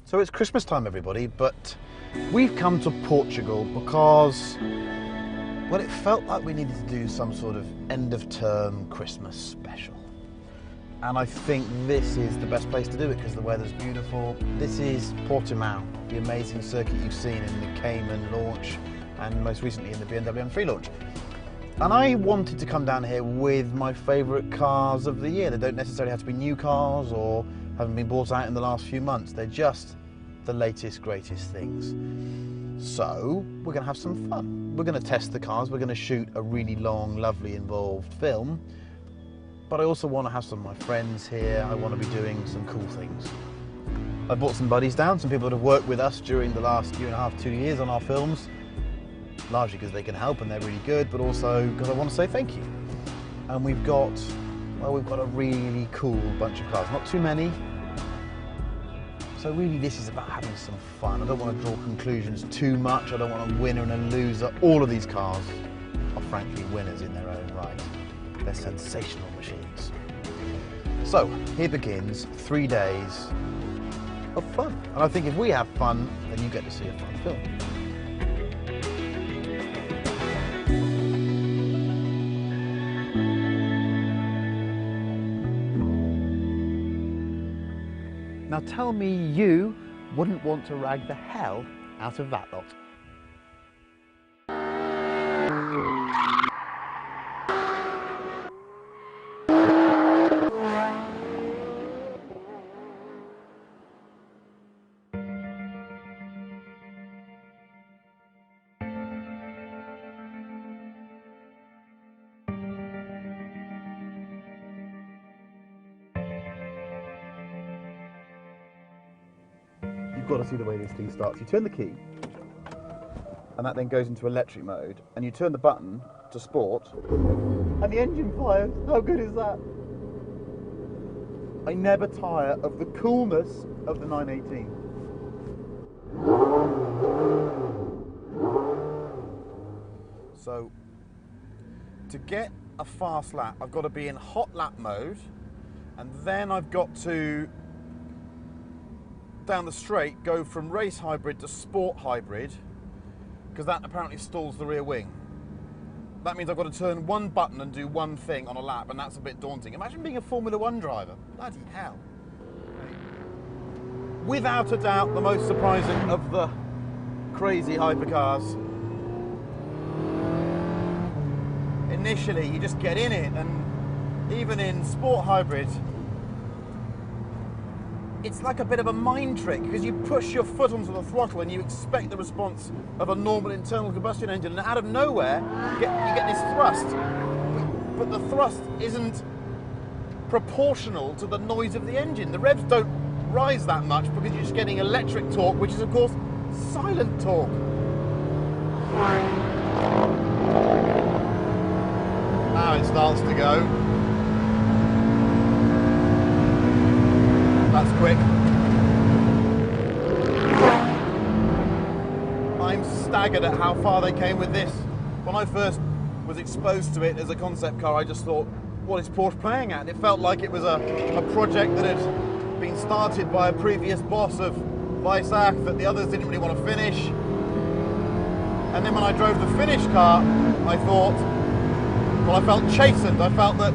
So it's Christmas time, everybody, but we've come to Portugal because, well, it felt like we needed to do some sort of end of term Christmas special. And I think this is the best place to do it because the weather's beautiful. This is Portimao, the amazing circuit you've seen in the Cayman launch and most recently in the BMW M3 launch. And I wanted to come down here with my favourite cars of the year. They don't necessarily have to be new cars or haven't been bought out in the last few months. They're just the latest, greatest things. So we're going to have some fun. We're going to test the cars. We're going to shoot a really long, lovely, involved film. But I also want to have some of my friends here. I want to be doing some cool things. I brought some buddies down, some people that have worked with us during the last year and a half, 2 years on our films. Largely because they can help and they're really good, but also because I want to say thank you. And we've got a really cool bunch of cars. Not too many. So really this is about having some fun. I don't want to draw conclusions too much. I don't want a winner and a loser. All of these cars are frankly winners in their own right. They're sensational machines. So here begins 3 days of fun. And I think if we have fun, then you get to see a fun film. Now tell me you wouldn't want to rag the hell out of that lot. You've got to see the way this thing starts. You turn the key, and that then goes into electric mode, and you turn the button to sport, and the engine fires. How good is that? I never tire of the coolness of the 918. So, to get a fast lap, I've got to be in hot lap mode, and then I've got to down the straight go from race hybrid to sport hybrid, because that apparently stalls the rear wing. That means I've got to turn one button and do one thing on a lap, and that's a bit daunting. Imagine being a Formula 1 driver. Bloody hell. Without a doubt, the most surprising of the crazy hypercars. Initially, you just get in it, and even in sport hybrid, it's like a bit of a mind trick because you push your foot onto the throttle and you expect the response of a normal internal combustion engine, and out of nowhere you get this thrust, but the thrust isn't proportional to the noise of the engine. The revs don't rise that much because you're just getting electric torque, which is of course silent torque. Now it starts to go. That's quick. I'm staggered at how far they came with this. When I first was exposed to it as a concept car, I just thought, what is Porsche playing at? And it felt like it was a project that had been started by a previous boss of Weissach that the others didn't really want to finish. And then when I drove the finished car, I thought, well, I felt chastened. I felt that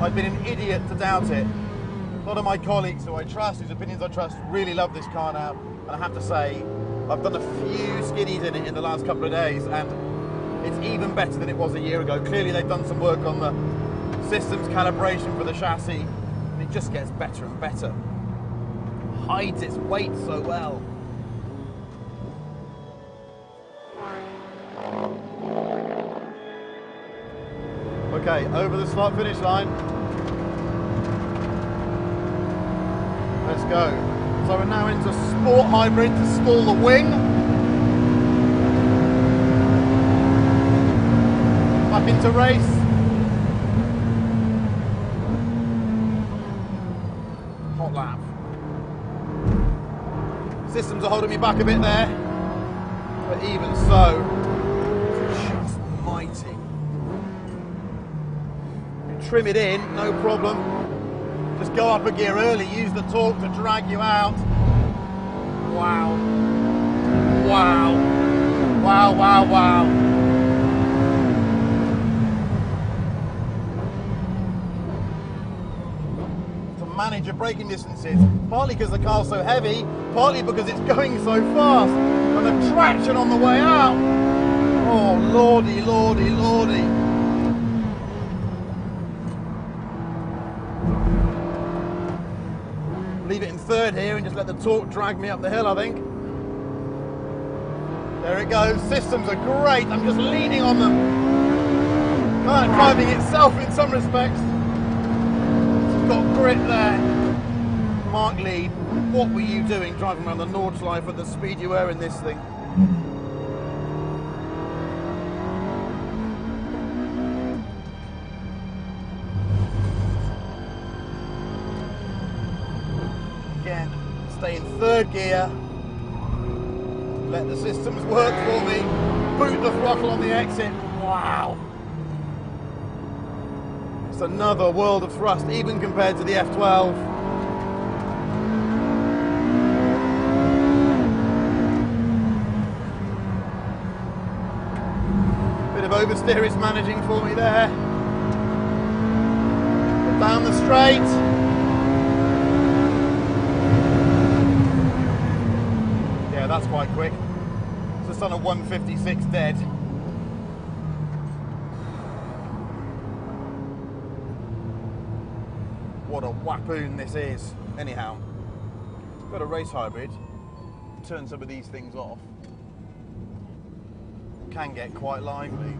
I'd been an idiot to doubt it. A lot of my colleagues who I trust, whose opinions I trust, really love this car now. And I have to say, I've done a few skiddies in it in the last couple of days, and it's even better than it was a year ago. Clearly they've done some work on the systems calibration for the chassis, and it just gets better and better. Hides its weight so well. Okay, over the start finish line. Let's go. So we're now into sport hybrid to stall the wing. Back into race. Hot lap. Systems are holding me back a bit there, but even so, it's just mighty. You trim it in, no problem. Just go up a gear early, use the torque to drag you out. Wow. Wow. Wow, wow, wow. To manage your braking distances, partly because the car's so heavy, partly because it's going so fast, and the traction on the way out. Oh, lordy, lordy, lordy. Leave it in third here and just let the torque drag me up the hill, I think. There it goes. Systems are great. I'm just leaning on them. Kind of driving itself in some respects. It's got grit there. Mark Lee, what were you doing driving around the Nordschleife at the speed you were in this thing? Again, stay in third gear. Let the systems work for me. Boot the throttle on the exit. Wow. It's another world of thrust, even compared to the F12. Bit of oversteer is managing for me there. Down the straight. Yeah, that's quite quick. It's just on a 156 dead. What a wappoon this is. Anyhow, got a race hybrid. Turn some of these things off. Can get quite lively.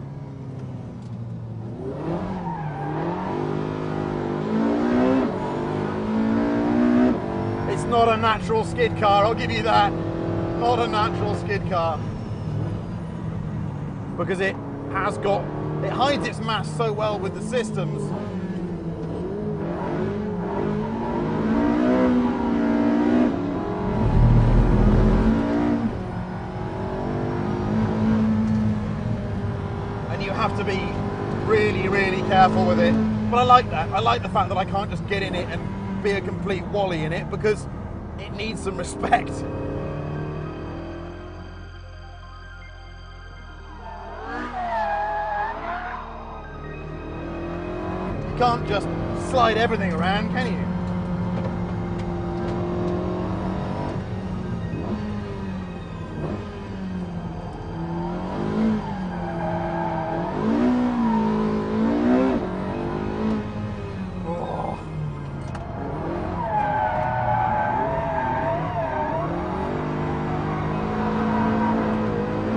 It's not a natural skid car, I'll give you that. Not a natural skid car. Because it hides its mass so well with the systems. And you have to be really, really careful with it. But I like that. I like the fact that I can't just get in it and be a complete wally in it, because it needs some respect. You can't just slide everything around, can you? Oh.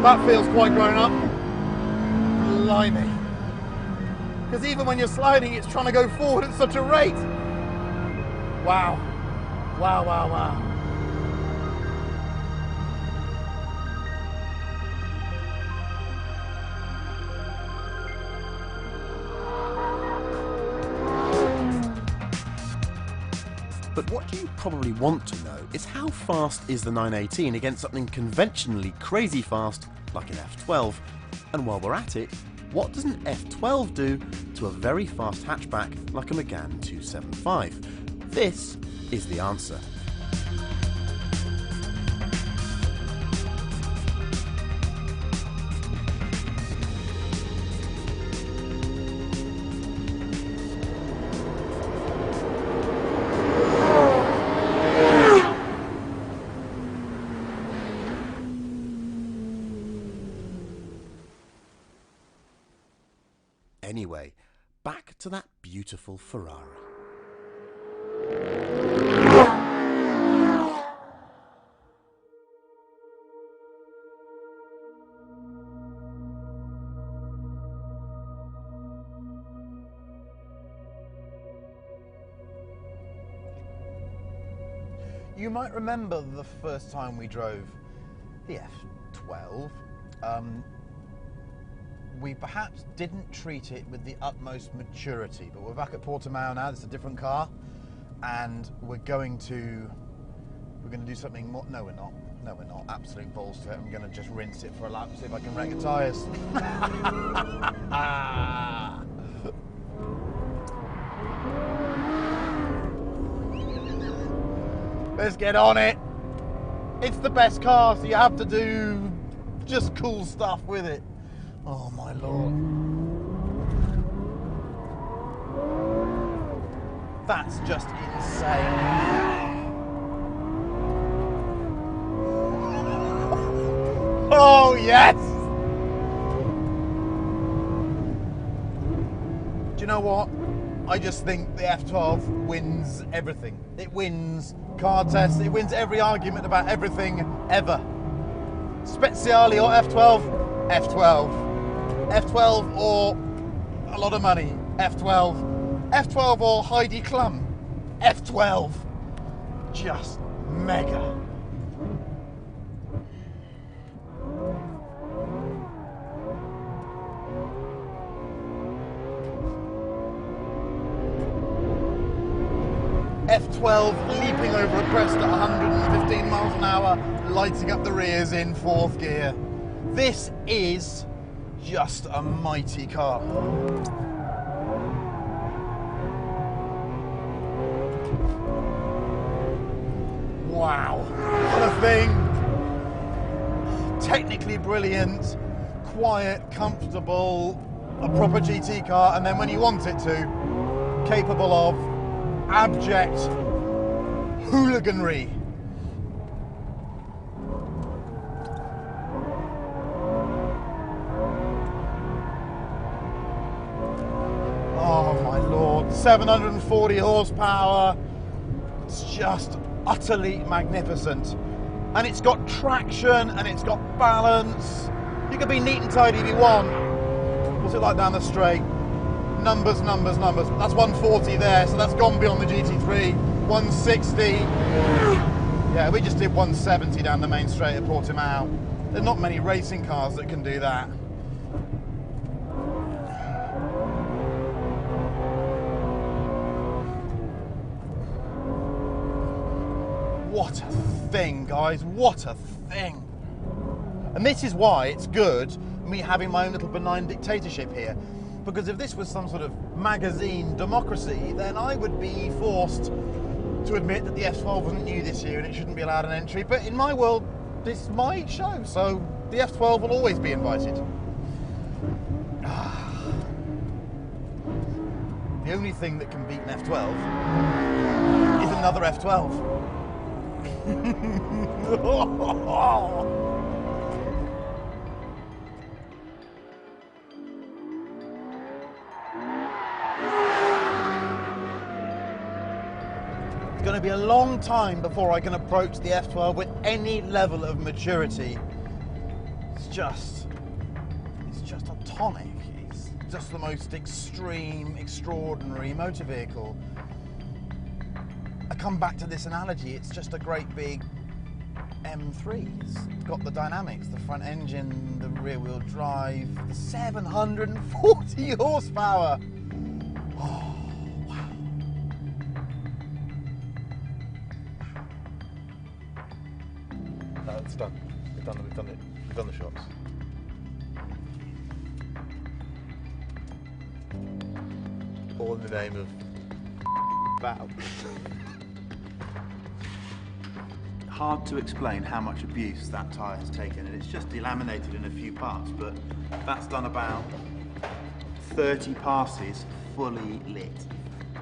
That feels quite grown up. Blimey. Because even when you're sliding, it's trying to go forward at such a rate. Wow. Wow, wow, wow. But what you probably want to know is how fast is the 918 against something conventionally crazy fast like an F12? And while we're at it, what does an F12 do to a very fast hatchback like a Megane 275? This is the answer. Anyway, back to that beautiful Ferrari. You might remember the first time we drove the F12. We perhaps didn't treat it with the utmost maturity, but we're back at Portimao now. It's a different car, and we're going to do something more. No, we're not. No, we're not. Absolute balls to it. I'm going to just rinse it for a lap, see if I can wreck the tyres. Let's get on it. It's the best car, so you have to do just cool stuff with it. Oh my lord. That's just insane. Oh yes! Do you know what? I just think the F12 wins everything. It wins car tests, it wins every argument about everything ever. Speziale or F12? F12. F12 or a lot of money? F12. F12 or Heidi Klum? F12. Just mega. F12 leaping over a crest at 115 miles an hour, lighting up the rears in 4th gear. This is just a mighty car. Wow, what a thing. Technically brilliant, quiet, comfortable, a proper GT car, and then when you want it to, capable of abject hooliganry. Oh my lord, 740 horsepower. It's just utterly magnificent. And it's got traction and it's got balance. You can be neat and tidy if you want. What's it like down the straight? Numbers, numbers, numbers. That's 140 there, so that's gone beyond the GT3. 160. Yeah, we just did 170 down the main straight at Portimao. There are not many racing cars that can do that. What a thing, guys, what a thing. And this is why it's good me having my own little benign dictatorship here. Because if this was some sort of magazine democracy, then I would be forced to admit that the F12 wasn't new this year and it shouldn't be allowed an entry. But in my world, this is my show, so the F12 will always be invited. The only thing that can beat an F12 is another F12. It's going to be a long time before I can approach the F12 with any level of maturity. It's just a tonic. It's just the most extreme, extraordinary motor vehicle. I come back to this analogy, it's just a great big M3. It's got the dynamics, the front engine, the rear wheel drive, the 740 horsepower. Oh, wow. No, it's done. We've done it. We've done the shots. All in the name of battle. Hard to explain how much abuse that tyre has taken, and it's just delaminated in a few parts, but that's done about 30 passes fully lit.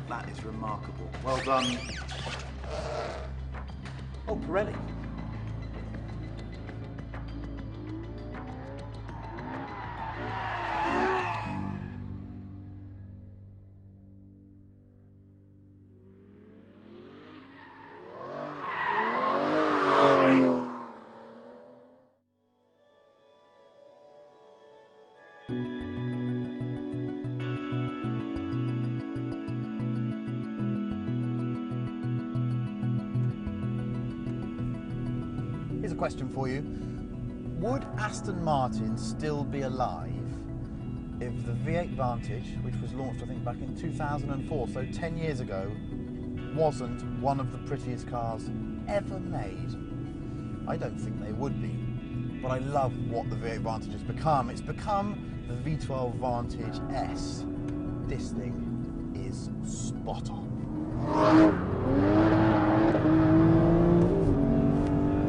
That is remarkable. Well done. Oh, Pirelli. Here's a question for you. Would Aston Martin still be alive if the V8 Vantage, which was launched I think back in 2004, so 10 years ago, wasn't one of the prettiest cars ever made? I don't think they would be, but I love what the V8 Vantage has become. It's become the V12 Vantage S. This thing is spot on.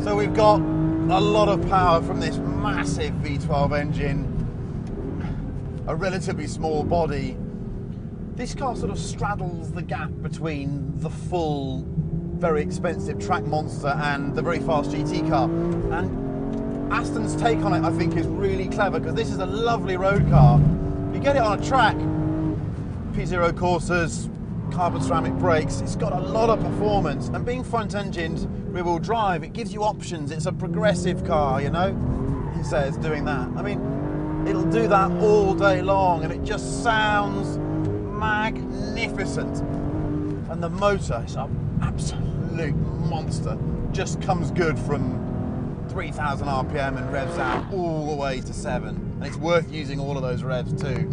So we've got a lot of power from this massive V12 engine, a relatively small body. This car sort of straddles the gap between the full, very expensive track monster and the very fast GT car. And Aston's take on it, I think, is really clever, because this is a lovely road car. You get it on a track, P0 Corsas, carbon ceramic brakes, it's got a lot of performance, and being front-engined, rear-wheel drive, it gives you options. It's a progressive car, you know, he says, doing that. I mean, it'll do that all day long, and it just sounds magnificent. And the motor is an absolute monster. Just comes good from 3,000 RPM and revs out all the way to 7. And it's worth using all of those revs too.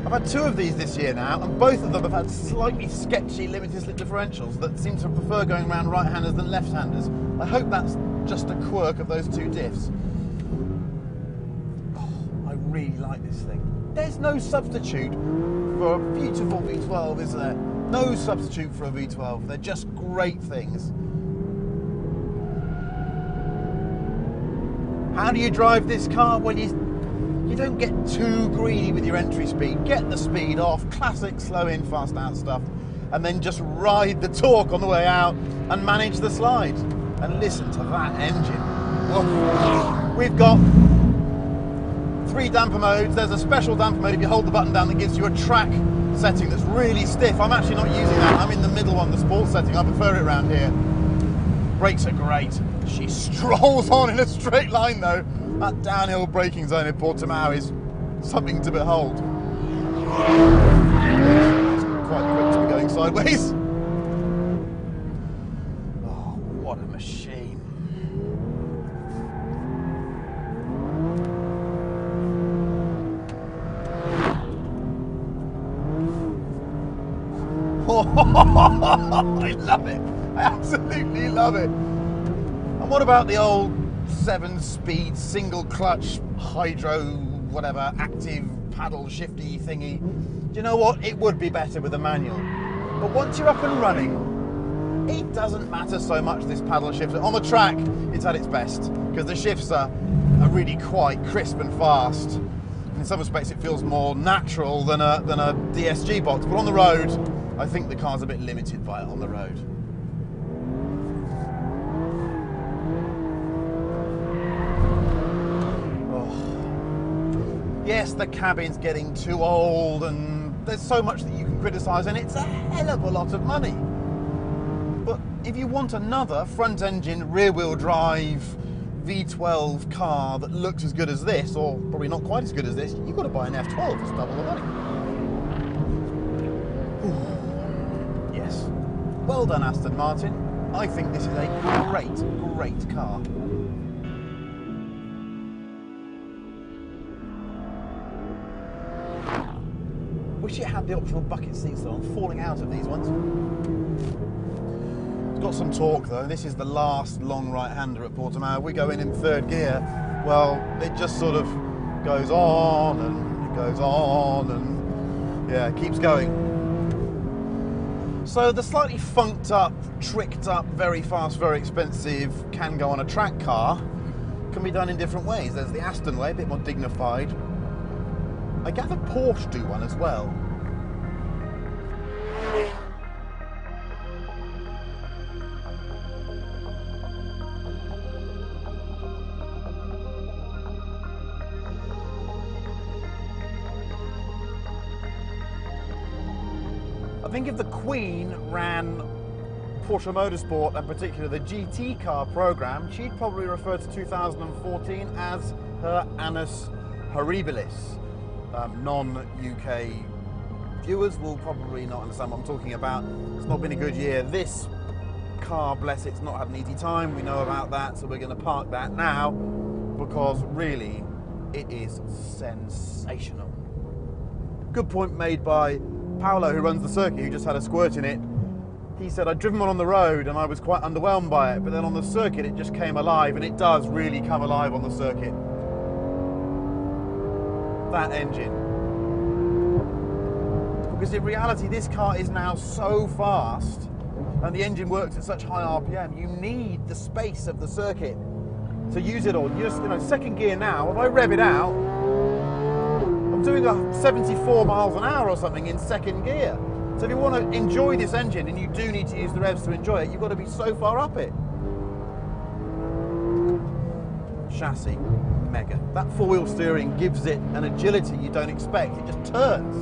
I've had 2 of these this year now, and both of them have had slightly sketchy limited slip differentials that seem to prefer going around right-handers than left-handers. I hope that's just a quirk of those 2 diffs. Oh, I really like this thing. There's no substitute for a beautiful V12, is there? No substitute for a V12. They're just great things. How do you drive this car? Well, you don't get too greedy with your entry speed. Get the speed off, classic slow in, fast out stuff, and then just ride the torque on the way out and manage the slide. And listen to that engine. Whoa. We've got 3 damper modes. There's a special damper mode if you hold the button down that gives you a track setting that's really stiff. I'm actually not using that. I'm in the middle one, the sports setting. I prefer it around here. Brakes are great. She strolls on in a straight line though. That downhill braking zone in Portimao is something to behold. It's quite quick to be going sideways. Oh, what a machine. I love it. I absolutely love it. And what about the old 7-speed single clutch hydro whatever active paddle shifty thingy? Do you know what? It would be better with a manual. But once you're up and running, it doesn't matter so much, this paddle shifter. On the track, it's at its best, because the shifts are really quite crisp and fast. And in some respects, it feels more natural than a DSG box. But on the road, I think the car's a bit limited by it on the road. Yes, the cabin's getting too old and there's so much that you can criticise, and it's a hell of a lot of money. But if you want another front-engine, rear-wheel drive V12 car that looks as good as this, or probably not quite as good as this, you've got to buy an F12. It's double the money. Ooh. Yes. Well done, Aston Martin. I think this is a great, great car. Wish it had the optional bucket seats though. I'm falling out of these ones. It's got some torque though. This is the last long right-hander at Portimao. We go in 3rd gear. Well, it just sort of goes on and it goes on and yeah, it keeps going. So the slightly funked up, tricked up, very fast, very expensive, can go on a track car can be done in different ways. There's the Aston way, a bit more dignified. I gather Porsche do one as well. I think if the Queen ran Porsche Motorsport, and particularly the GT car program, she'd probably refer to 2014 as her annus horribilis. Non-UK viewers will probably not understand what I'm talking about. It's not been a good year. This car, bless it's not had an easy time. We know about that, so we're going to park that now because really it is sensational. Good point made by Paolo, who runs the circuit, who just had a squirt in it. He said, I'd driven one on the road and I was quite underwhelmed by it, but then on the circuit it just came alive, and it does really come alive on the circuit. that engine. Because in reality, this car is now so fast and the engine works at such high RPM, you need the space of the circuit to use it all. You just, second gear now, if I rev it out, I'm doing 74 miles an hour or something in second gear. So if you want to enjoy this engine, and you do need to use the revs to enjoy it, you've got to be so far up it. Chassis, mega. That four-wheel steering gives it an agility you don't expect. It just turns.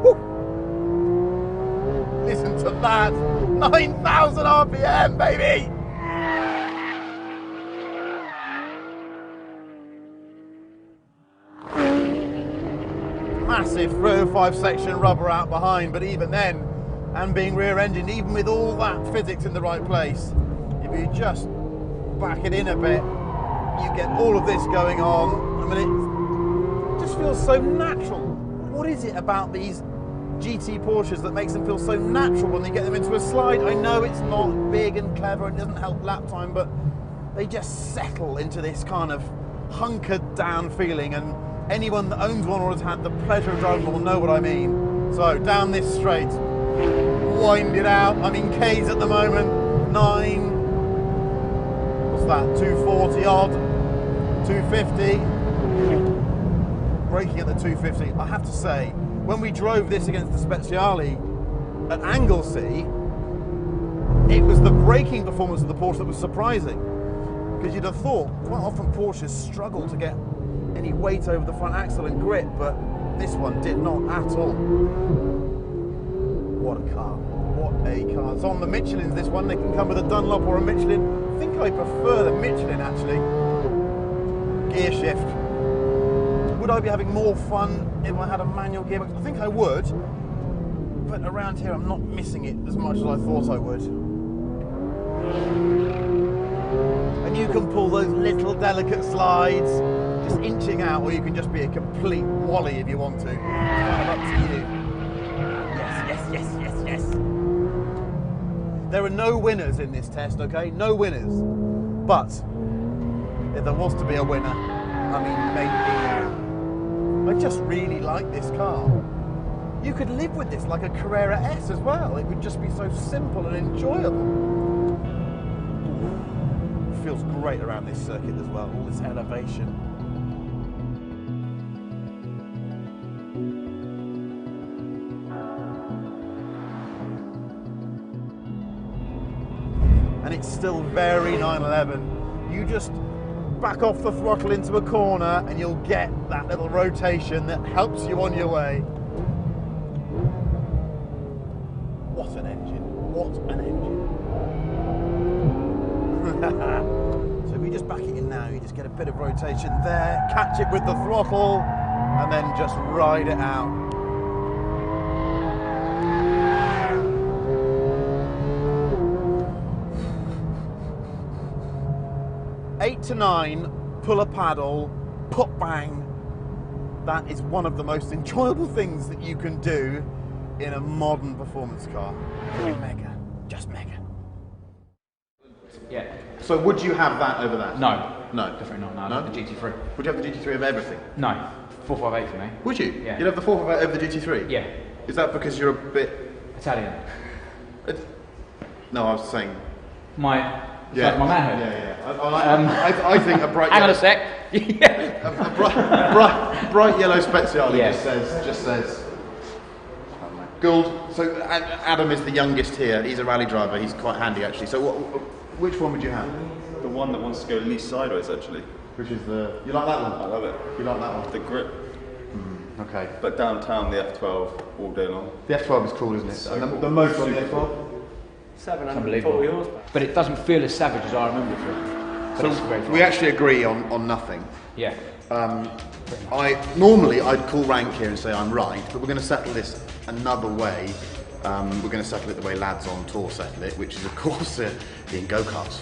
Woo! Listen to that. 9,000 RPM, baby! Massive 305 section rubber out behind, but even then, and being rear engined, even with all that physics in the right place, if you just back it in a bit, you get all of this going on. I mean, it just feels so natural. What is it about these GT Porsches that makes them feel so natural when they get them into a slide? I know it's not big and clever and doesn't help lap time, but they just settle into this kind of hunkered down feeling, and anyone that owns one or has had the pleasure of driving one will know what I mean. So down this straight, wind it out. I'm in K's at the moment, 240 odd, 250. Braking at the 250. I have to say, when we drove this against the Speciale at Anglesey, it was the braking performance of the Porsche that was surprising. Because you'd have thought, quite often Porsches struggle to get any weight over the front axle and grip, but this one did not at all. What a car. What a car. It's on the Michelins, this one. They can come with a Dunlop or a Michelin. I think I prefer the Michelin, actually. Gear shift. Would I be having more fun if I had a manual gearbox? I think I would, but around here I'm not missing it as much as I thought I would. And you can pull those little delicate slides, just inching out, or you can just be a complete wally if you want to. It's kind of up to you. Yes, yes, yes, yes, yes. There are no winners in this test, okay? No winners. But if there was to be a winner, I mean, maybe. I just really like this car. You could live with this like a Carrera S as well. It would just be so simple and enjoyable. It feels great around this circuit as well, all this elevation. And it's still very 911. You just back off the throttle into a corner and you'll get that little rotation that helps you on your way. What an engine. What an engine. So if we just back it in now, you just get a bit of rotation there, catch it with the throttle, and then just ride it out. Eight to 9, pull a paddle, put bang. That is one of the most enjoyable things that you can do in a modern performance car. Mega, just mega. Yeah. So would you have that over that? No. No. Definitely not. No, No? I'd have the GT3. Would you have the GT3 of everything? No. 458 for me. Would you? Yeah. You'd have the 458 over the GT3? Yeah. Is that because you're a bit... Italian. No, I was saying... My manhood. Yeah. I think a bright... Hang on a sec. a bright yellow Speciale just says... Gould. So Adam is the youngest here. He's a rally driver. He's quite handy actually. So which one would you have? The one that wants to go least sideways, actually. Which is the... You like that one? I love it. You like that one? The grip. Okay. But downtown, the F12 all day long. The F12 is cool, isn't it? So and cool. the motor on the F12? 740 horsepower. But it doesn't feel as savage as I remember it from. But it's great fun. We actually agree on nothing. Yeah. Normally I'd call rank here and say I'm right, but we're going to settle this another way. We're going to settle it the way lads on tour settle it, which is of course in go-karts.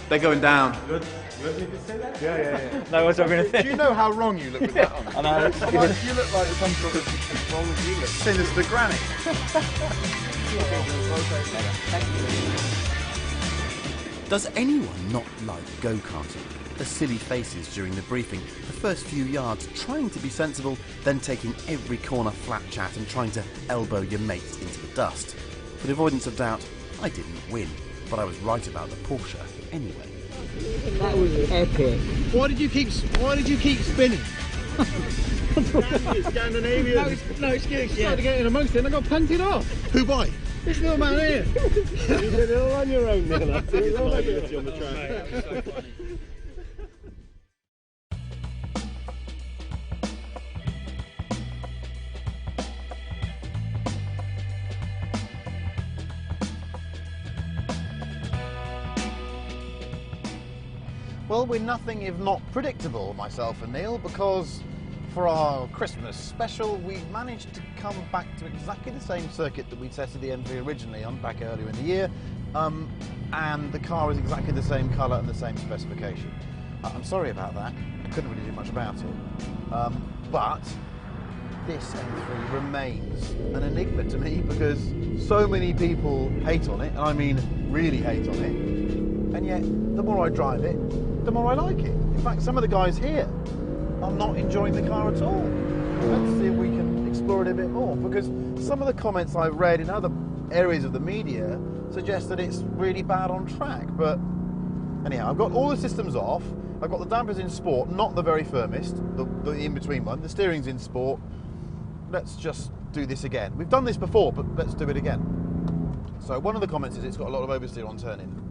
They're going down. Good. You want me to say that? Yeah. No, what's I going to Do you know how wrong you look with that on? I know. You look like some sort of sinister granny. Does anyone not like go-karting? the silly faces during the briefing, the first few yards trying to be sensible, then taking every corner flat chat and trying to elbow your mates into the dust. For the avoidance of doubt, I didn't win, but I was right about the Porsche anyway. That was epic. Why did you keep spinning? Scandinavian. No excuse. Tried to get in amongst it and I got punted off. Who by? This little man here. You did it all on your own, Neil. On the track. Well, we're nothing if not predictable, myself and Neil, because for our Christmas special, we managed to come back to exactly the same circuit that we tested the M3 originally on back earlier in the year, and the car is exactly the same colour and the same specification. I'm sorry about that, I couldn't really do much about it, but this M3 remains an enigma to me because so many people hate on it, and I mean really hate on it, and yet the more I drive it, the more I like it. In fact, some of the guys here are not enjoying the car at all. Let's see if we can explore it a bit more, because some of the comments I've read in other areas of the media suggest that it's really bad on track. But anyhow, I've got all the systems off. I've got the dampers in sport, not the very firmest, the in-between one. The steering's in sport. Let's just do this again. We've done this before, but let's do it again. So one of the comments is it's got a lot of oversteer on turn-in.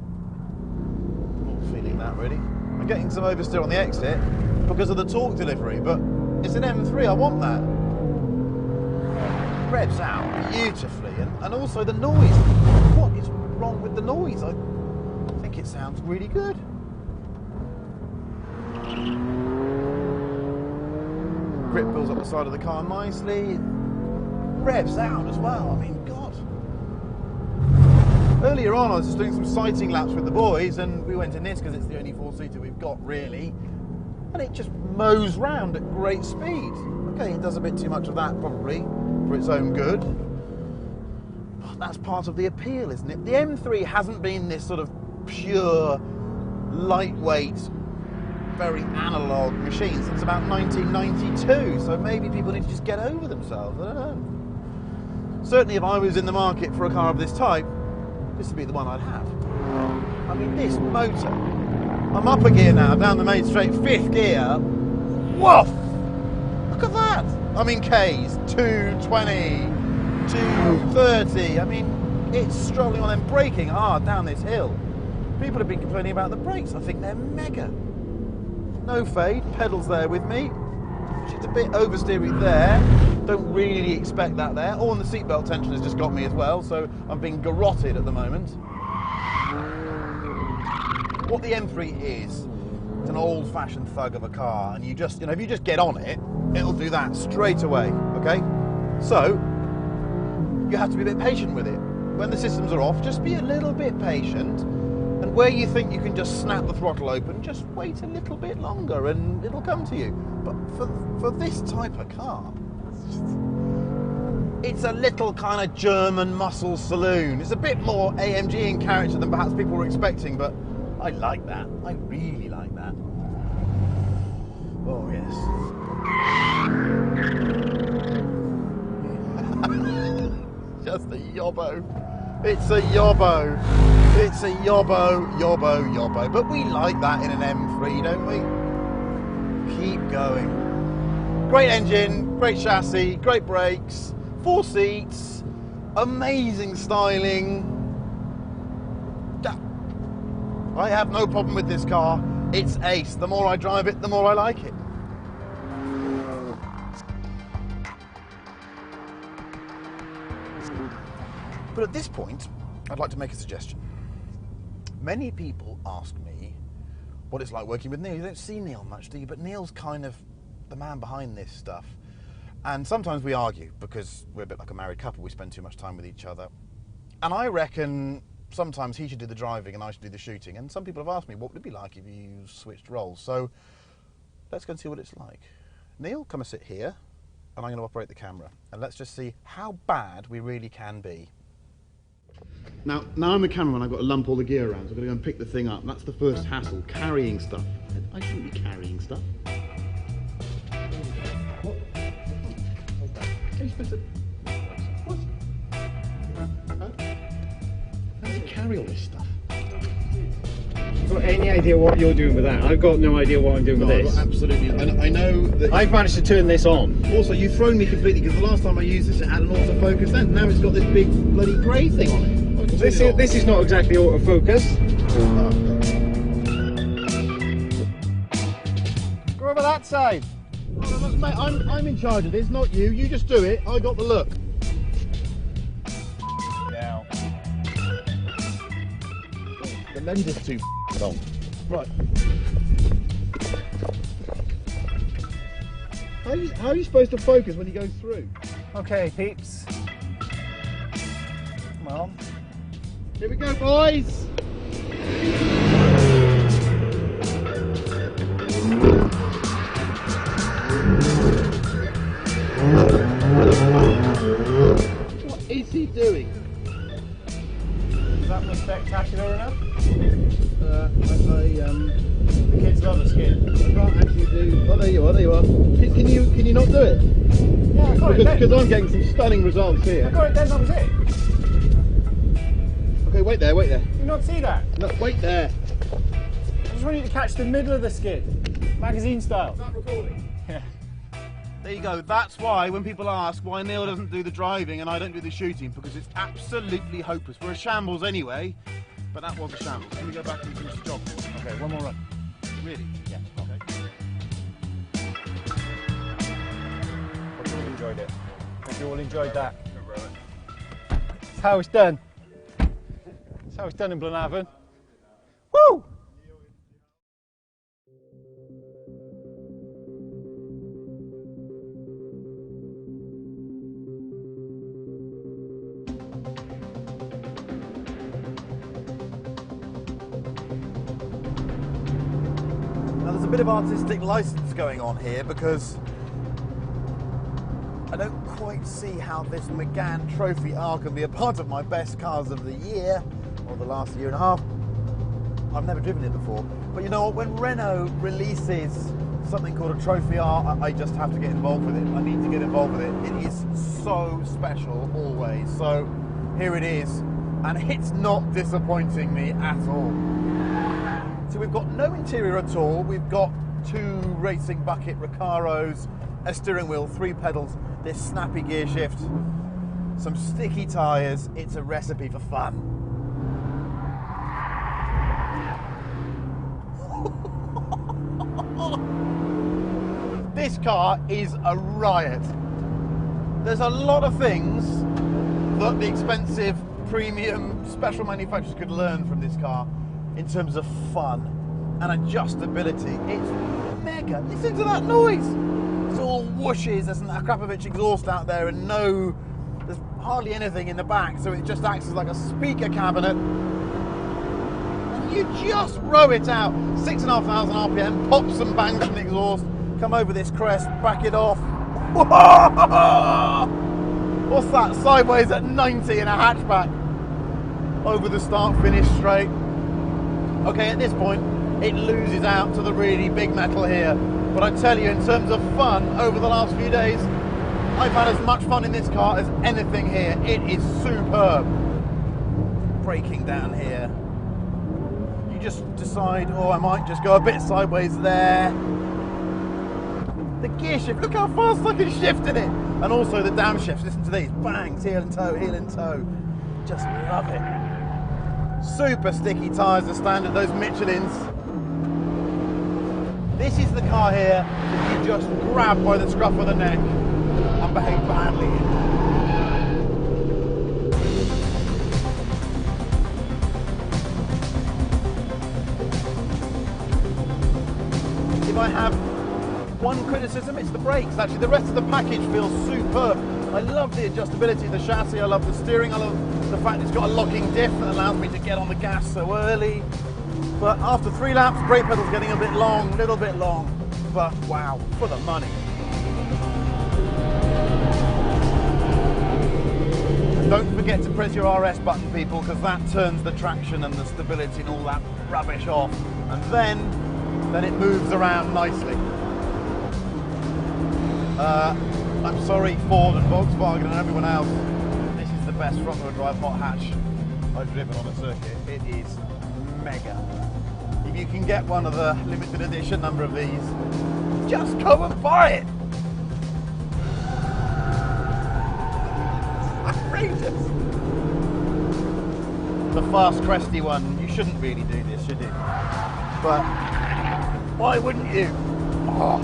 Not feeling that really. I'm getting some oversteer on the exit because of the torque delivery, but it's an M3, I want that. Revs out beautifully, and also the noise. What is wrong with the noise? I think it sounds really good. Grip builds up the side of the car nicely. Revs out as well, I mean, God. Earlier on I was just doing some sighting laps with the boys, and we went in this because it's the only four-seater we've got really, and it just mows round at great speed. Okay, it does a bit too much of that probably for its own good, but that's part of the appeal, isn't it? The M3 hasn't been this sort of pure, lightweight, very analogue machine since about 1992, so maybe people need to just get over themselves, I don't know. Certainly if I was in the market for a car of this type, this would be the one I'd have. I mean, this motor, I'm up a gear now, down the main straight, 5th gear, woof! Look at that! I mean, K's, 220, 230, I mean, it's strolling on and braking hard down this hill. People have been complaining about the brakes, I think they're mega. No fade, pedals there with me. She's a bit oversteery there. Don't really expect that there. Oh, and the seatbelt tension has just got me as well, so I'm being garroted at the moment. What the M3 is, it's an old-fashioned thug of a car, and you just, you know, if you just get on it, it'll do that straight away, okay? So, you have to be a bit patient with it. When the systems are off, just be a little bit patient, and where you think you can just snap the throttle open, just wait a little bit longer and it'll come to you. But for this type of car, it's a little kind of German muscle saloon. It's a bit more AMG in character than perhaps people were expecting, but I like that. I really like that. Oh, yes. Just a yobbo. It's a yobbo. It's a yobbo, yobbo, yobbo. But we like that in an M3, don't we? Keep going. Great engine, great chassis, great brakes, 4 seats, amazing styling. I have no problem with this car. It's ace. The more I drive it, the more I like it. But at this point, I'd like to make a suggestion. Many people ask me what it's like working with Neil. You don't see Neil much, do you? But Neil's kind of the man behind this stuff. And sometimes we argue because we're a bit like a married couple. We spend too much time with each other. And I reckon sometimes he should do the driving and I should do the shooting. And some people have asked me, what would it be like if you switched roles? So let's go and see what it's like. Neil, come and sit here, and I'm going to operate the camera. And let's just see how bad we really can be. Now I'm a cameraman, I've got to lump all the gear around, so I've got to go and pick the thing up. That's the first hassle, carrying stuff. I shouldn't be carrying stuff. What? Are you supposed to... What? Huh? How do you carry all this stuff? Got any idea what you're doing with that? I've got no idea what I'm doing with this. Absolutely. I know that... I've managed to turn this on. Also, you've thrown me completely, because the last time I used this it had an autofocus then. Now it's got this big bloody grey thing on it. This is not exactly autofocus. Go over that side. Oh, look, mate, I'm in charge of this, not you. You just do it. I got the look. Yeah. The lens is too long. Right. How are you supposed to focus when you go through? Okay, peeps. Come on. Here we go, boys. What is he doing? Is that was spectacular enough? The kids love the skid. I can't actually do. Oh, there you are. There you are. Can you not do it? Yeah, I got it. Because I'm getting some stunning results here. I got it. Then that was it. Okay, wait there. Did you not see that? No, wait there. I just want you to catch the middle of the skid, magazine style. Is that recording? Yeah. There you go. That's why when people ask why Neil doesn't do the driving and I don't do the shooting, because it's absolutely hopeless. We're a shambles anyway, but that was a shambles. Can we go back and finish the job? Okay, one more run. Really? Yeah. Okay. Hope you all enjoyed it. Hope you all enjoyed that. That's how it's done. That's how it's done in Blenavon. Woo! Now there's a bit of artistic license going on here, because I don't quite see how this McGann Trophy R can be a part of my best cars of the year, or the last year and a half. I've never driven it before. But you know what, when Renault releases something called a Trophy R, I just have to get involved with it. I need to get involved with it. It is so special, always. So here it is, and it's not disappointing me at all. So we've got no interior at all. We've got 2 racing bucket Recaros, a steering wheel, 3 pedals, this snappy gear shift, some sticky tyres. It's a recipe for fun. This car is a riot. There's a lot of things that the expensive, premium, special manufacturers could learn from this car in terms of fun and adjustability. It's mega. Listen to that noise. It's all whooshes. There's an Akrapovic exhaust out there, and there's hardly anything in the back, so it just acts as like a speaker cabinet. And you just row it out. 6,500 RPM, pop some bangs from the exhaust, come over this crest, back it off. What's that? Sideways at 90 in a hatchback. Over the start, finish straight. Okay, at this point, it loses out to the really big metal here. But I tell you, in terms of fun, over the last few days, I've had as much fun in this car as anything here. It is superb. Braking down here. You just decide, oh, I might just go a bit sideways there. The gear shift, look how fast I can shift in it. And also the downshifts, listen to these. Bangs, heel and toe, heel and toe. Just love it. Super sticky tyres, the standard, those Michelins. This is the car here that you just grab by the scruff of the neck and behave badly in. If I have one criticism, it's the brakes. Actually, the rest of the package feels superb. I love the adjustability of the chassis, I love the steering, I love the fact it's got a locking diff that allows me to get on the gas so early. But after 3 laps, brake pedal's getting a bit long, little bit long. But wow, for the money. And don't forget to press your RS button, people, because that turns the traction and the stability and all that rubbish off. And then then it moves around nicely. I'm sorry, Ford and Volkswagen and everyone else. This is the best front-wheel drive hot hatch I've driven on a circuit. It is mega. If you can get one of the limited edition number of these, just go and buy it. Outrageous. The fast cresty one, you shouldn't really do this, should you? But why wouldn't you? Oh.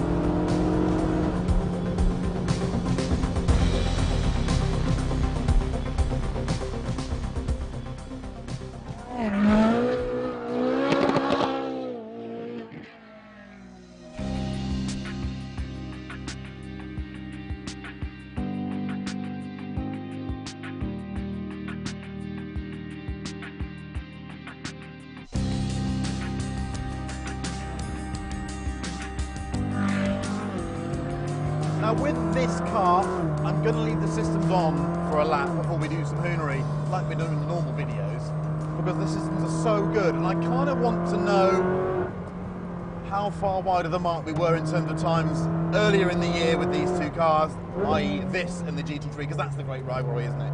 Now with this car, I'm going to leave the systems on for a lap before we do some hoonery, like we do in the normal videos, because the systems are so good, and I kind of want to know how far wide of the mark we were in terms of times earlier in the year with these two cars, i.e. this and the GT3, because that's the great rivalry, isn't it?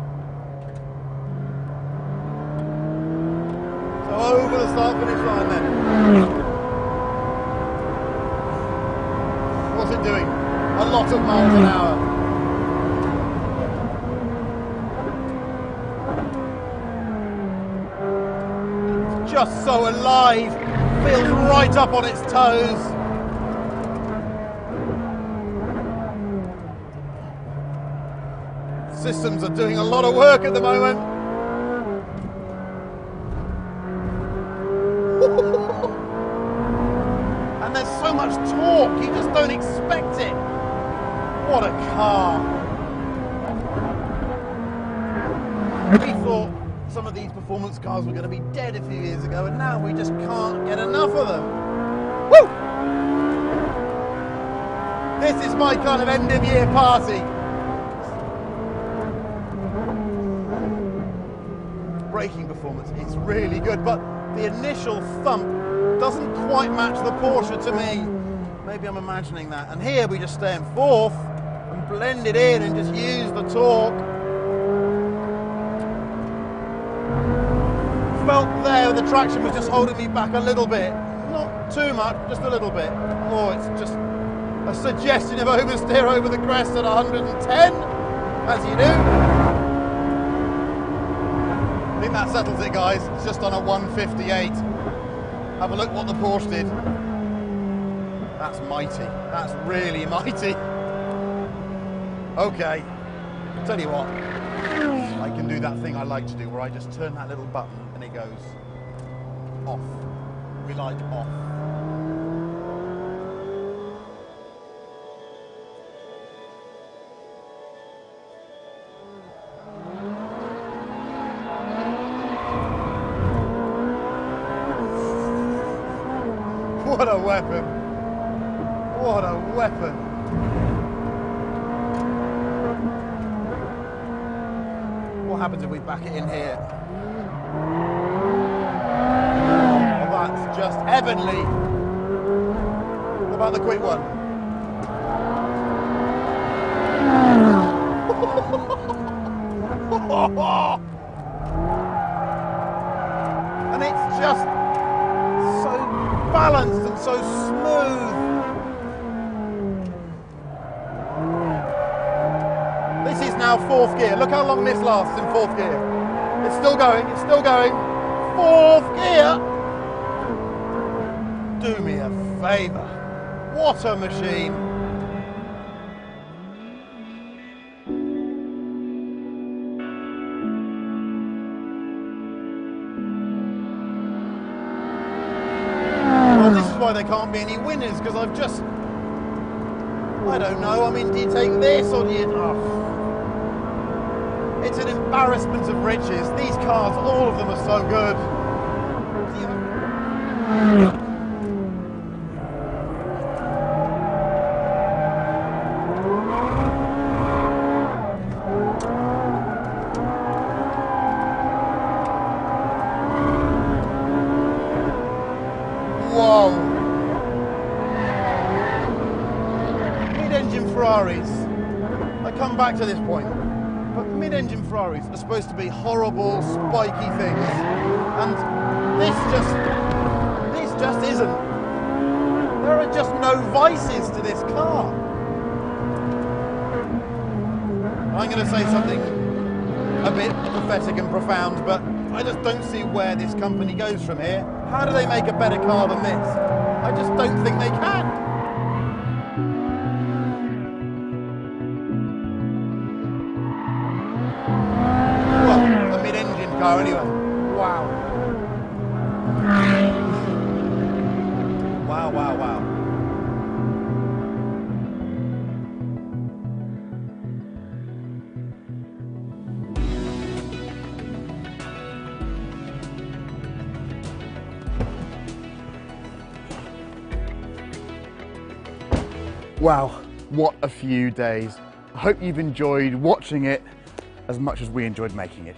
So over the start-finish line then. What's it doing? A lot of miles an hour. It's just so alive, feels right up on its toes. Systems are doing a lot of work at the moment. And there's so much torque, you just don't expect it. What a car! We thought some of these performance cars were going to be dead a few years ago, and now we just can't get enough of them. Woo! This is my kind of end of year party. Braking performance is really good, but the initial thump doesn't quite match the Porsche to me. Maybe I'm imagining that. And here we just stay in fourth and blend it in and just use the torque. Felt there the traction was just holding me back a little bit. Not too much, just a little bit. Oh, it's just a suggestion of oversteer over the crest at 110, as you do. I think that settles it, guys. It's just on a 158. Have a look what the Porsche did. That's mighty. That's really mighty. Okay, tell you what, I can do that thing I like to do where I just turn that little button and it goes off. We like off. What a weapon! What a weapon! What happens if we back it in here? Oh, that's just heavenly! What about the quick one? And it's just so balanced and so smooth. This is now fourth gear. Look how long this lasts in fourth gear. It's still going, it's still going. Fourth gear. Do me a favour. What a machine. This is why there can't be any winners, because I've just, I don't know, I mean, do you take this or do you, oh. It's an embarrassment of riches. These cars, all of them are so good. Whoa. come back to this point, but mid-engine Ferraris are supposed to be horrible, spiky things, and this just isn't. There are just no vices to this car. I'm going to say something a bit pathetic and profound, but I just don't see where this company goes from here. How do they make a better car than this? I just don't think they can. Well, a mid-engine car anyway. Wow. Wow, wow, wow. Wow, what a few days. I hope you've enjoyed watching it as much as we enjoyed making it.